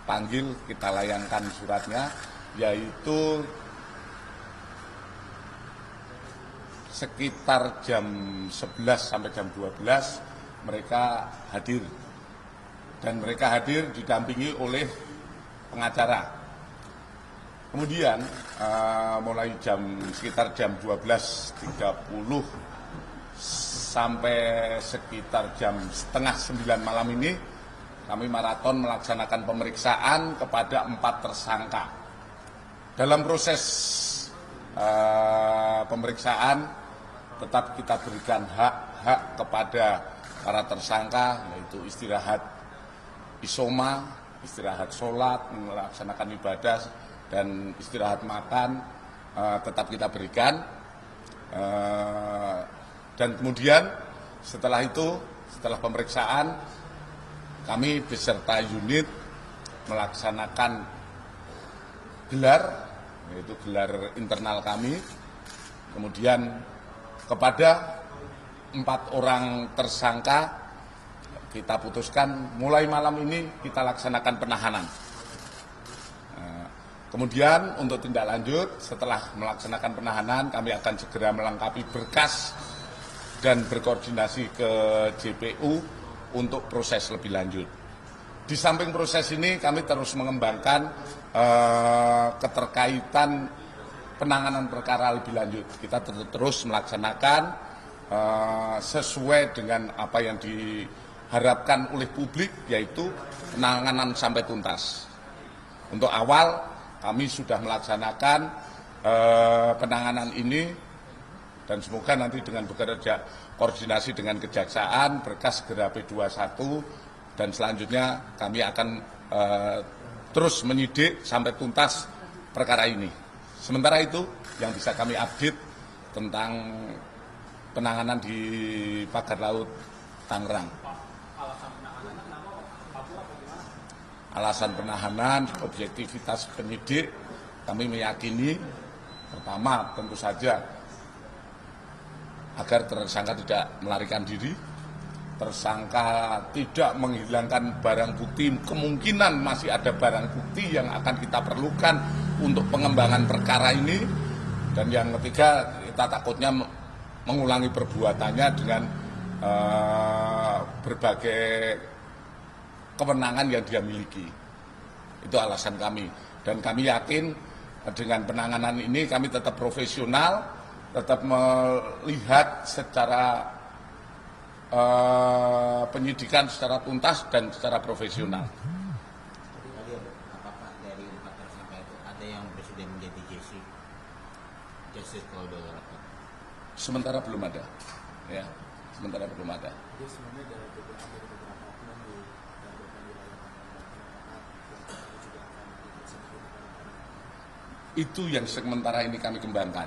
panggil, kita layangkan suratnya, yaitu sekitar jam 11 sampai jam 12 mereka hadir. Dan mereka hadir didampingi oleh pengacara. Kemudian mulai sekitar jam 12.30 sampai sekitar jam setengah 9 malam ini kami maraton melaksanakan pemeriksaan kepada 4 tersangka. Dalam proses pemeriksaan tetap kita berikan hak kepada para tersangka, yaitu istirahat isoma, istirahat sholat, melaksanakan ibadah, dan istirahat makan tetap kita berikan. Dan kemudian setelah itu, setelah pemeriksaan, kami beserta unit melaksanakan gelar, yaitu gelar internal kami. Kemudian kepada 4 orang tersangka kita putuskan mulai malam ini kita laksanakan penahanan. Kemudian untuk tindak lanjut setelah melaksanakan penahanan kami akan segera melengkapi berkas dan berkoordinasi ke JPU untuk proses lebih lanjut. Di samping proses ini kami terus mengembangkan keterkaitan penanganan perkara lebih lanjut. Kita terus melaksanakan sesuai dengan apa yang diharapkan oleh publik, yaitu penanganan sampai tuntas. Untuk awal kami sudah melaksanakan penanganan ini dan semoga nanti dengan bekerja koordinasi dengan kejaksaan berkas segera P21 dan selanjutnya kami akan terus menyidik sampai tuntas perkara ini. Sementara itu yang bisa kami update tentang penanganan di Pagar Laut Tangerang. Alasan penahanan, objektivitas penyidik, kami meyakini pertama tentu saja agar tersangka tidak melarikan diri, tersangka tidak menghilangkan barang bukti, kemungkinan masih ada barang bukti yang akan kita perlukan untuk pengembangan perkara ini, dan yang ketiga kita takutnya mengulangi perbuatannya dengan berbagai kewenangan yang dia miliki. Itu alasan kami, dan kami yakin dengan penanganan ini kami tetap profesional, tetap melihat secara penyidikan secara tuntas dan secara profesional. Apakah dari 4 tersangka itu ada yang sudah menjadi justice collaborator? Sementara belum ada, ya. Sementara belum ada. Jadi sebenarnya dari beberapa oknum di Itu yang sementara ini kami kembangkan.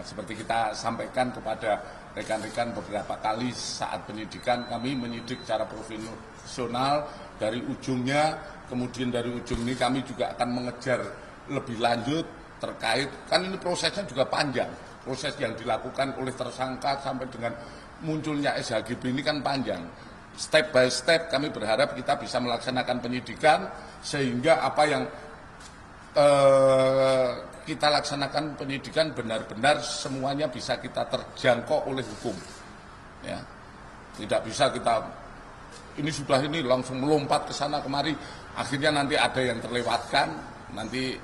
Seperti kita sampaikan kepada rekan-rekan beberapa kali saat penyidikan, kami menyidik secara profesional dari ujungnya, kemudian dari ujung ini kami juga akan mengejar lebih lanjut terkait, kan ini prosesnya juga panjang, proses yang dilakukan oleh tersangka sampai dengan munculnya SHGB ini kan panjang. Step by step kami berharap kita bisa melaksanakan penyidikan sehingga apa yang kita laksanakan penyidikan benar-benar semuanya bisa kita terjangkau oleh hukum. Ya. Tidak bisa kita ini sudah ini langsung melompat ke sana kemari, akhirnya nanti ada yang terlewatkan, nanti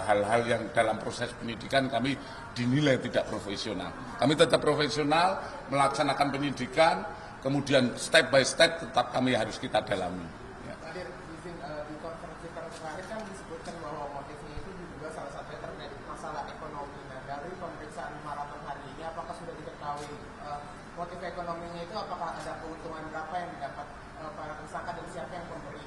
hal-hal yang dalam proses penyidikan kami dinilai tidak profesional. Kami tetap profesional melaksanakan penyidikan, kemudian step by step tetap kami harus kita dalami. di konferensi terakhir kan disebutkan bahwa motifnya itu juga salah satunya terkait masalah ekonomi. Nah, dari pemeriksaan maraton hari ini, apakah sudah diketahui motif ekonominya itu, apakah ada keuntungan berapa yang didapat para tersangka dan siapa yang memberi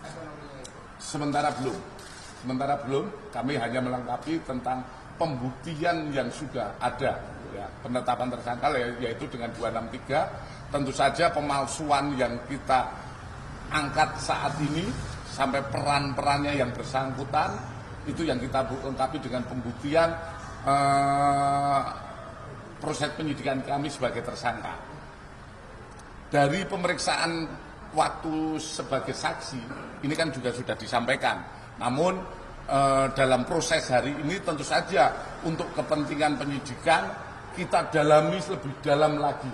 ekonominya itu? Sementara belum, kami hanya melengkapi tentang pembuktian yang sudah ada, ya, penetapan tersangka yaitu dengan 263. Tentu saja pemalsuan yang kita angkat saat ini sampai peran-perannya yang bersangkutan itu yang kita lengkapi dengan pembuktian proses penyidikan kami sebagai tersangka. Dari pemeriksaan waktu sebagai saksi ini kan juga sudah disampaikan. Namun dalam proses hari ini tentu saja untuk kepentingan penyidikan kita dalami lebih dalam lagi.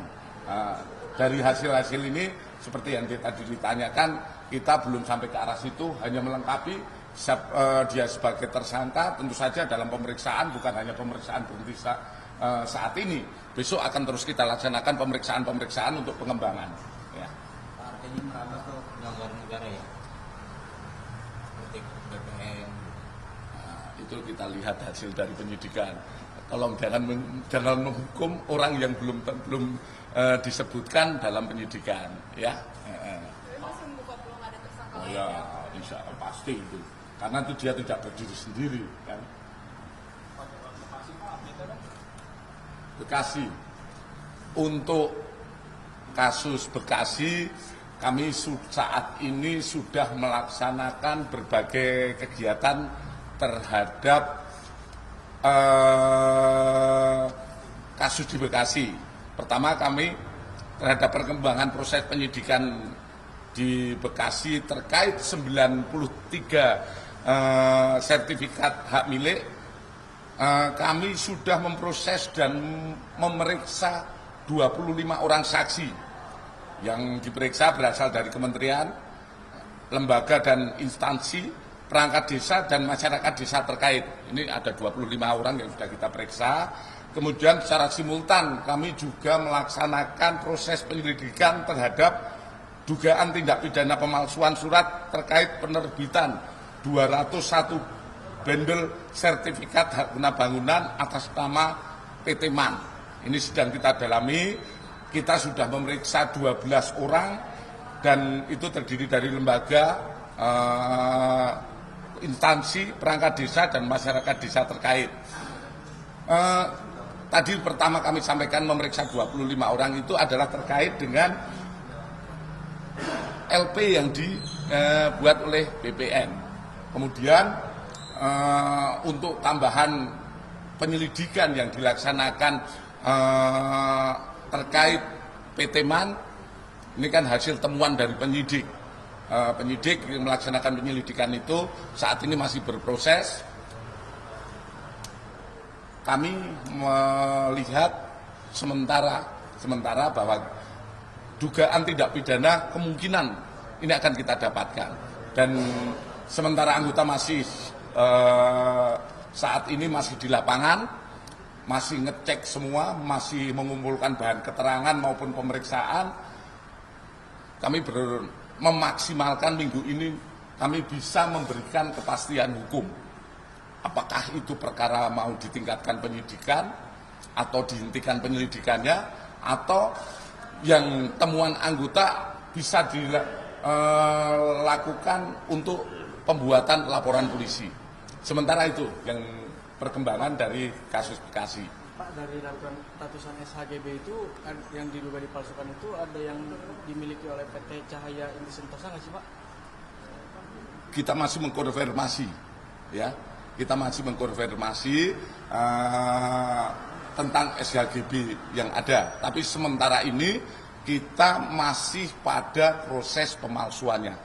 Dari hasil-hasil ini seperti yang tadi ditanyakan, kita belum sampai ke arah situ, hanya melengkapi dia sebagai tersangka. Tentu saja dalam pemeriksaan bukan hanya pemeriksaan berhenti saat ini, besok akan terus kita laksanakan pemeriksaan untuk pengembangan. Ya. Pak, artinya merambah ke negara ya, seperti BPN. Itu kita lihat hasil dari penyidikan. Tolong jangan menghukum orang yang belum disebutkan dalam penyidikan, ya. Masih membuka peluang ada tersangka Oh lain ya, insya Allah pasti itu. Karena itu dia tidak berdiri sendiri, kan. Bekasi. Untuk kasus Bekasi, kami saat ini sudah melaksanakan berbagai kegiatan terhadap kasus di Bekasi. Pertama, kami terhadap perkembangan proses penyidikan di Bekasi terkait 93 sertifikat hak milik, kami sudah memproses dan memeriksa 25 orang saksi yang diperiksa berasal dari kementerian, lembaga dan instansi, perangkat desa dan masyarakat desa terkait. Ini ada 25 orang yang sudah kita periksa. Kemudian secara simultan kami juga melaksanakan proses penyelidikan terhadap dugaan tindak pidana pemalsuan surat terkait penerbitan 201 bendel sertifikat hak guna bangunan atas nama PT MAN. Ini sedang kita dalami. Kita sudah memeriksa 12 orang dan itu terdiri dari lembaga, instansi, perangkat desa dan masyarakat desa terkait. Tadi pertama kami sampaikan memeriksa 25 orang itu adalah terkait dengan LP yang dibuat oleh BPN. Kemudian untuk tambahan penyelidikan yang dilaksanakan terkait PT MAN, ini kan hasil temuan dari penyidik. Penyidik yang melaksanakan penyelidikan itu saat ini masih berproses. Kami melihat sementara bahwa dugaan tindak pidana kemungkinan ini akan kita dapatkan, dan sementara anggota masih saat ini masih di lapangan, masih ngecek semua, masih mengumpulkan bahan keterangan maupun pemeriksaan. Kami memaksimalkan minggu ini kami bisa memberikan kepastian hukum. Apakah itu perkara mau ditingkatkan penyidikan atau dihentikan penyelidikannya, atau yang temuan anggota bisa dilakukan untuk pembuatan laporan polisi. Sementara itu yang perkembangan dari kasus Bekasi. Pak, dari ratusan SHGB itu yang diduga dipalsukan itu ada yang dimiliki oleh PT Cahaya Inti Sentosa nggak sih, Pak? Kita masih mengkonfirmasi, ya. Kita masih mengkonfirmasi tentang SHGB yang ada. Tapi sementara ini kita masih pada proses pemalsuannya.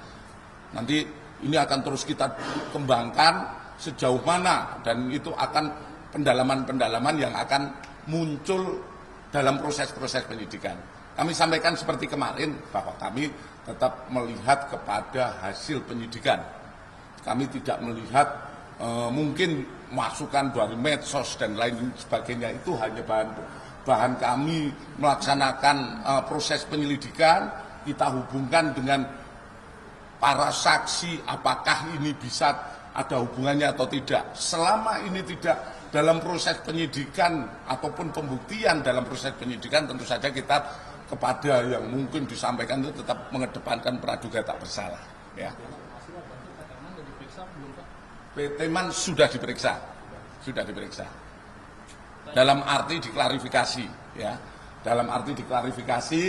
Nanti ini akan terus kita kembangkan sejauh mana, dan itu akan pendalaman-pendalaman yang akan muncul dalam proses-proses penyidikan. Kami sampaikan seperti kemarin bahwa kami tetap melihat kepada hasil penyidikan. Kami tidak melihat mungkin masukan dari medsos dan lain sebagainya itu hanya bahan kami melaksanakan proses penyelidikan. Kita hubungkan dengan para saksi, apakah ini bisa ada hubungannya atau tidak. Selama ini tidak dalam proses penyidikan ataupun pembuktian dalam proses penyidikan, tentu saja kita kepada yang mungkin disampaikan itu tetap mengedepankan praduga tak bersalah. Ya. PT MAN sudah diperiksa, dalam arti diklarifikasi, ya, dalam arti diklarifikasi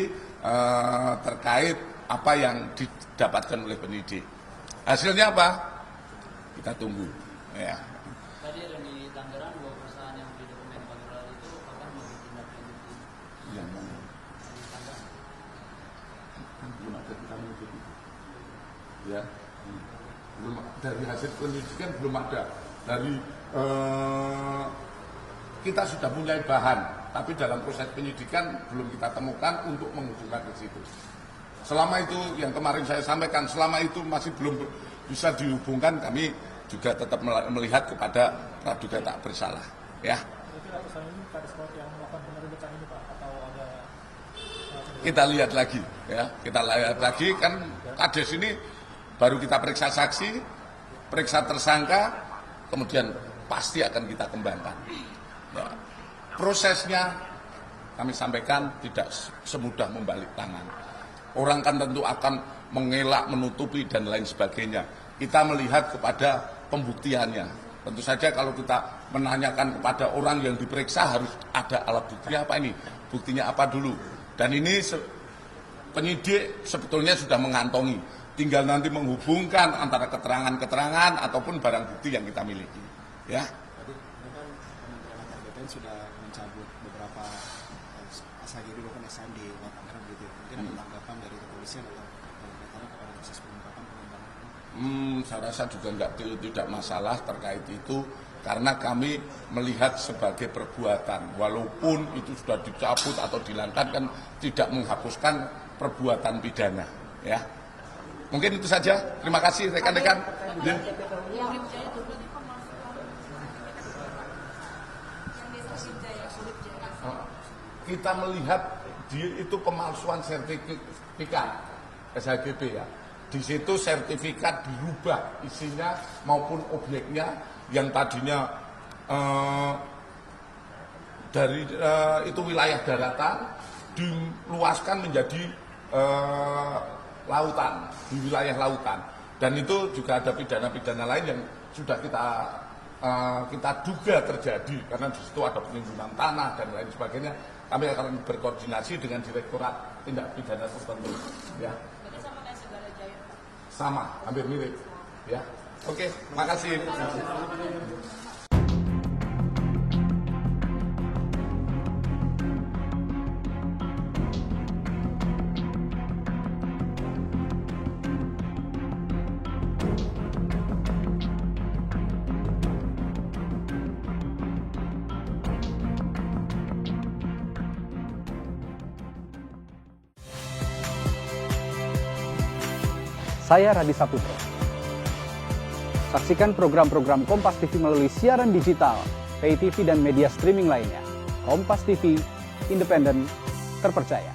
terkait apa yang didapatkan oleh penyidik. Hasilnya apa? Kita tunggu. Ya. Tadi ada di Tangerang 2 perusahaan yang di dokumen Bangladesh itu akan ditindaklanjuti. Yang mana? Di Tangerang. Belum ada kita menyebut. Ya, belum, dari hasil penyidikan belum ada. Dari kita sudah punya bahan, tapi dalam proses penyidikan belum kita temukan untuk menghubungkan ke situ. Selama itu yang kemarin saya sampaikan, selama itu masih belum bisa dihubungkan, kami juga tetap melihat kepada praduga tak bersalah. Ya. Kita lihat lagi, ya. Kita lihat lagi kan kades ini baru kita periksa saksi, periksa tersangka, kemudian pasti akan kita kembangkan. Ya. Prosesnya kami sampaikan tidak semudah membalik tangan. Orang kan tentu akan mengelak, menutupi dan lain sebagainya. Kita melihat kepada pembuktiannya. Tentu saja kalau kita menanyakan kepada orang yang diperiksa harus ada alat bukti apa ini, buktinya apa dulu. Dan ini penyidik sebetulnya sudah mengantongi. Tinggal nanti menghubungkan antara keterangan-keterangan ataupun barang bukti yang kita miliki. Ya. Sudah mencabut beberapa SHGB maupun SM di Tangerang gitu. Mungkin ada tanggapan dari kepolisian atau kaitannya kepada proses pengungkapan pengembangan? Saya rasa juga tidak masalah terkait itu karena kami melihat sebagai perbuatan, walaupun itu sudah dicabut atau dihilangkan kan tidak menghapuskan perbuatan pidana. Ya, mungkin itu saja. Terima kasih rekan-rekan. Kita melihat itu pemalsuan sertifikat SHGB ya. Di situ sertifikat dirubah isinya maupun objeknya yang tadinya dari itu wilayah daratan diluaskan menjadi lautan, di wilayah lautan. Dan itu juga ada pidana-pidana lain yang sudah kita duga terjadi karena di situ ada penimbunan tanah dan lain sebagainya. Kami akan berkoordinasi dengan Direktorat Tindak Pidana tertentu. Ya. Berarti sama kayak Segara Jaya, Pak? Sama, hampir mirip. Ya. Oke, makasih. Saya Radi Saputro. Saksikan program-program Kompas TV melalui siaran digital, pay TV dan media streaming lainnya. Kompas TV, independen, terpercaya.